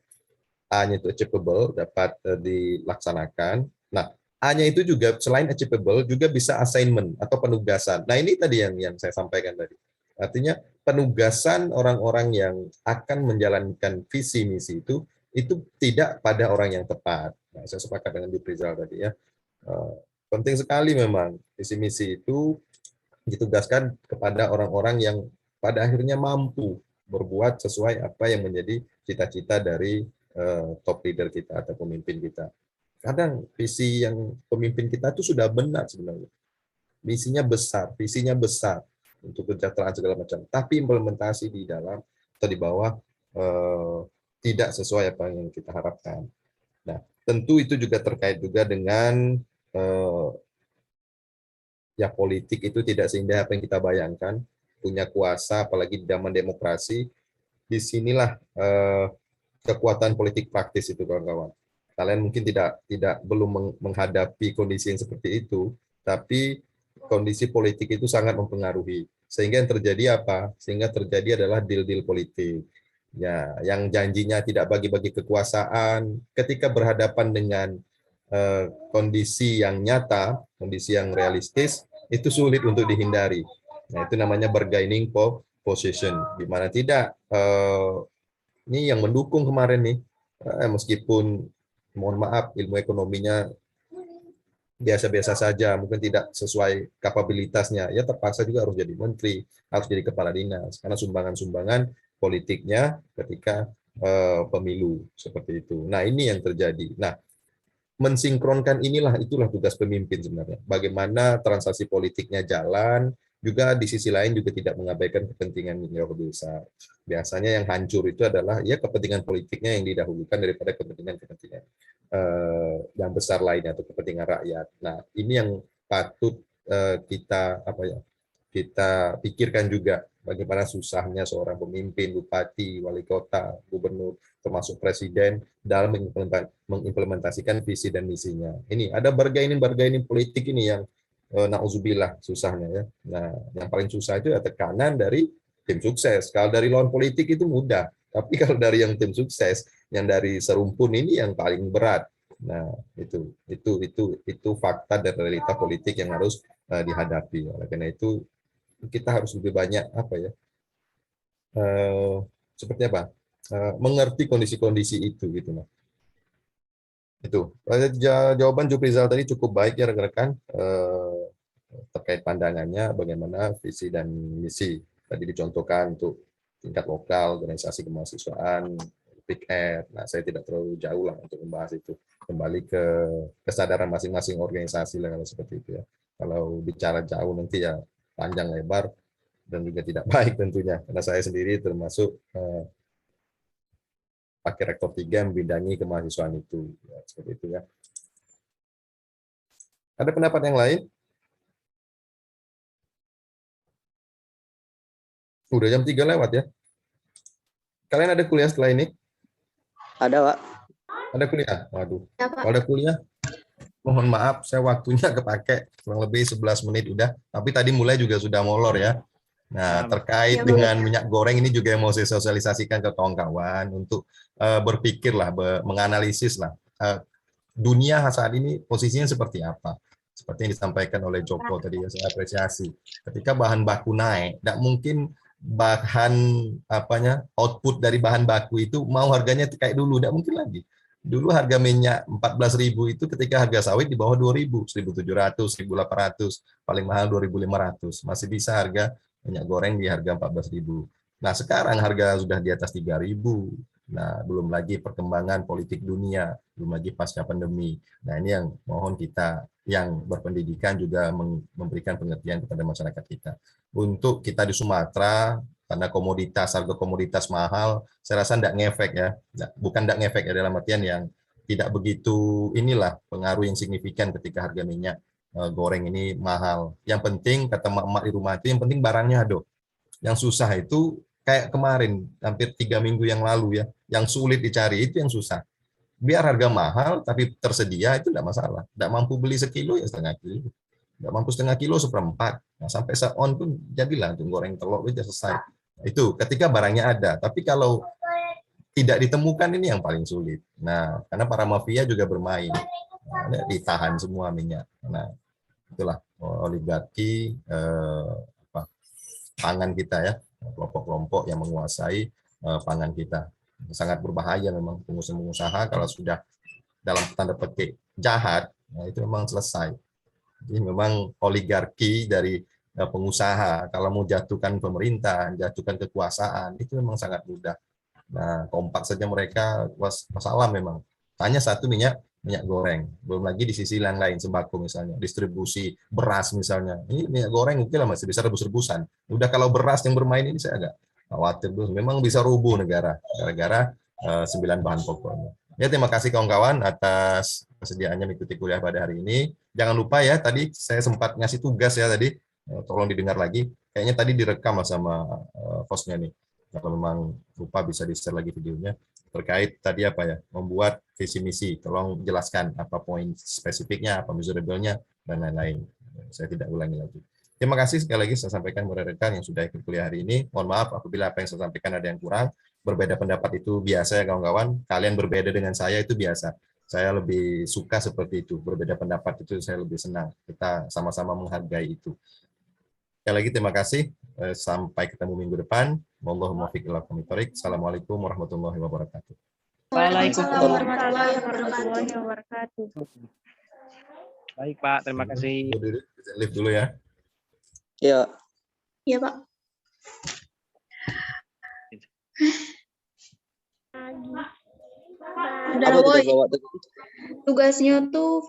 A-nya itu achievable, dapat dilaksanakan. Nah, A-nya itu juga selain achievable juga bisa assignment atau penugasan. Nah, ini tadi yang saya sampaikan tadi. Artinya penugasan orang-orang yang akan menjalankan visi misi itu tidak pada orang yang tepat. Nah, saya sepakat dengan Jufrizal tadi ya. Penting sekali memang visi misi itu ditugaskan kepada orang-orang yang pada akhirnya mampu berbuat sesuai apa yang menjadi cita-cita dari top leader kita atau pemimpin kita. Kadang visi yang pemimpin kita itu sudah benar sebenarnya. Misinya besar, visinya besar untuk kesejahteraan segala macam. Tapi implementasi di dalam atau di bawah tidak sesuai apa yang kita harapkan. Nah, tentu itu juga terkait juga dengan ya politik itu tidak seindah apa yang kita bayangkan. Punya kuasa, apalagi di zaman demokrasi. Disinilah kekuatan politik praktis itu, kawan-kawan. Kalian mungkin belum menghadapi kondisi yang seperti itu, tapi kondisi politik itu sangat mempengaruhi. Sehingga yang terjadi apa? Sehingga terjadi adalah deal-deal politik. Ya, yang janjinya tidak bagi-bagi kekuasaan, ketika berhadapan dengan kondisi yang nyata, kondisi yang realistis, itu sulit untuk dihindari. Nah, itu namanya bargaining position, di mana tidak ini yang mendukung kemarin nih, meskipun mohon maaf ilmu ekonominya biasa-biasa saja, mungkin tidak sesuai kapabilitasnya, ya terpaksa juga harus jadi menteri, harus jadi kepala dinas, karena sumbangan-sumbangan politiknya ketika pemilu seperti itu. Nah, ini yang terjadi. Nah, mensinkronkan itulah tugas pemimpin sebenarnya. Bagaimana transaksi politiknya jalan, juga di sisi lain juga tidak mengabaikan kepentingan yang lebih besar. Biasanya yang hancur itu adalah ya kepentingan politiknya yang didahulukan daripada kepentingan-kepentingan yang besar lainnya atau kepentingan rakyat. Nah, ini yang patut kita pikirkan juga, bagaimana susahnya seorang pemimpin, bupati, wali kota, gubernur, termasuk presiden dalam mengimplementasikan visi dan misinya. Ini ada bargaining politik ini yang na'udzubillah susahnya ya. Nah, yang paling susah itu ya tekanan dari tim sukses. Kalau dari lawan politik itu mudah, tapi kalau dari yang tim sukses, yang dari serumpun ini yang paling berat. Nah, itu fakta dan realita politik yang harus dihadapi. Oleh karena itu kita harus lebih banyak seperti apa? Mengerti kondisi-kondisi itu gitu. Nah. Itu jawaban Jufrizal tadi cukup baik ya rekan-rekan, terkait pandangannya bagaimana visi dan misi tadi dicontohkan untuk tingkat lokal, organisasi kemahasiswaan, Big Ed. Nah, saya tidak terlalu jauh lah untuk membahas itu. Kembali ke kesadaran masing-masing organisasi lah kalau seperti itu ya. Kalau bicara jauh nanti ya panjang lebar dan juga tidak baik tentunya. Karena saya sendiri termasuk Wakil Rektor 3 membidangi kemahasiswaan itu. Ya, seperti itu ya. Ada pendapat yang lain? Udah jam 3 lewat ya. Kalian ada kuliah setelah ini? Ada, Pak. Ada kuliah? Waduh. Ya, Pak. Kalau ada kuliah, mohon maaf, saya waktunya kepake kurang lebih 11 menit udah. Tapi tadi mulai juga sudah molor ya. Nah, terkait Ya, dengan minyak goreng ini juga yang mau saya sosialisasikan ke kawan-kawan untuk berpikir lah, menganalisis lah. Dunia saat ini posisinya seperti apa? Seperti yang disampaikan oleh Joko tadi, ya, saya apresiasi. Ketika bahan baku naik, tidak mungkin output dari bahan baku itu mau harganya kayak dulu, tidak mungkin lagi. Dulu harga minyak 14.000 itu ketika harga sawit di bawah 2.000, 1.700, 1.800, paling mahal 2.500. Masih bisa harga minyak goreng di harga 14.000. Nah, sekarang harga sudah di atas 3.000. Nah, belum lagi perkembangan politik dunia, belum lagi pasca pandemi. Nah, ini yang mohon kita yang berpendidikan juga memberikan pengertian kepada masyarakat kita. Untuk kita di Sumatera, karena harga komoditas mahal, saya rasa tidak ngefek ya. Bukan tidak ngefek ya, dalam artian yang tidak begitu inilah pengaruh yang signifikan ketika harga minyak goreng ini mahal. Yang penting, kata emak-emak di rumah itu, yang penting barangnya ada. Yang susah itu kayak kemarin, hampir 3 minggu yang lalu ya, yang sulit dicari itu yang susah. Biar harga mahal, tapi tersedia itu tidak masalah. Tidak mampu beli sekilo ya setengah kilo. Tidak mampu setengah kilo seperempat. Nah, sampai se-on pun jadilah untuk goreng telur itu selesai. Itu ketika barangnya ada. Tapi kalau tidak ditemukan ini yang paling sulit. Nah, karena para mafia juga bermain. Nah, ditahan semua minyak. Nah, itulah oligarki pangan kita ya, kelompok-kelompok yang menguasai pangan kita. Sangat berbahaya memang pengusaha-pengusaha kalau sudah dalam tanda petik jahat, nah itu memang selesai. Jadi memang oligarki dari pengusaha kalau mau jatuhkan pemerintah, jatuhkan kekuasaan itu memang sangat mudah. Nah, kompak saja mereka masalah memang. Hanya satu minyak goreng. Belum lagi di sisi lain sembako misalnya, distribusi beras misalnya. Ini minyak goreng mungkin lah masih bisa rebus-rebusan. Udah kalau beras yang bermain ini saya agak khawatir dulu. Memang bisa rubuh negara gara-gara 9 bahan pokoknya. Ya, terima kasih kawan-kawan atas kesediaannya mengikuti kuliah pada hari ini. Jangan lupa ya, tadi saya sempat ngasih tugas ya tadi, tolong didengar lagi. Kayaknya tadi direkam lah sama hostnya nih. Kalau memang lupa bisa di-share lagi videonya. Terkait tadi apa ya, membuat visi misi. Tolong jelaskan apa poin spesifiknya, apa measurable-nya, dan lain-lain. Saya tidak ulangi lagi. Terima kasih sekali lagi saya sampaikan kepada rekan yang sudah ikut kuliah hari ini. Mohon maaf apabila apa yang saya sampaikan ada yang kurang. Berbeda pendapat itu biasa ya kawan-kawan. Kalian berbeda dengan saya itu biasa. Saya lebih suka seperti itu. Berbeda pendapat itu saya lebih senang. Kita sama-sama menghargai itu. Sekali lagi terima kasih. Sampai ketemu minggu depan. Wallahumma muwaffiq ila aqwamit thoriq. Assalamualaikum warahmatullahi wabarakatuh. Waalaikumsalam warahmatullahi wabarakatuh. Baik, Pak. Terima kasih. Lift dulu ya. Iya. Iya, Pak. Udah, Apa tugas Woy. Bapak? Tugasnya tuh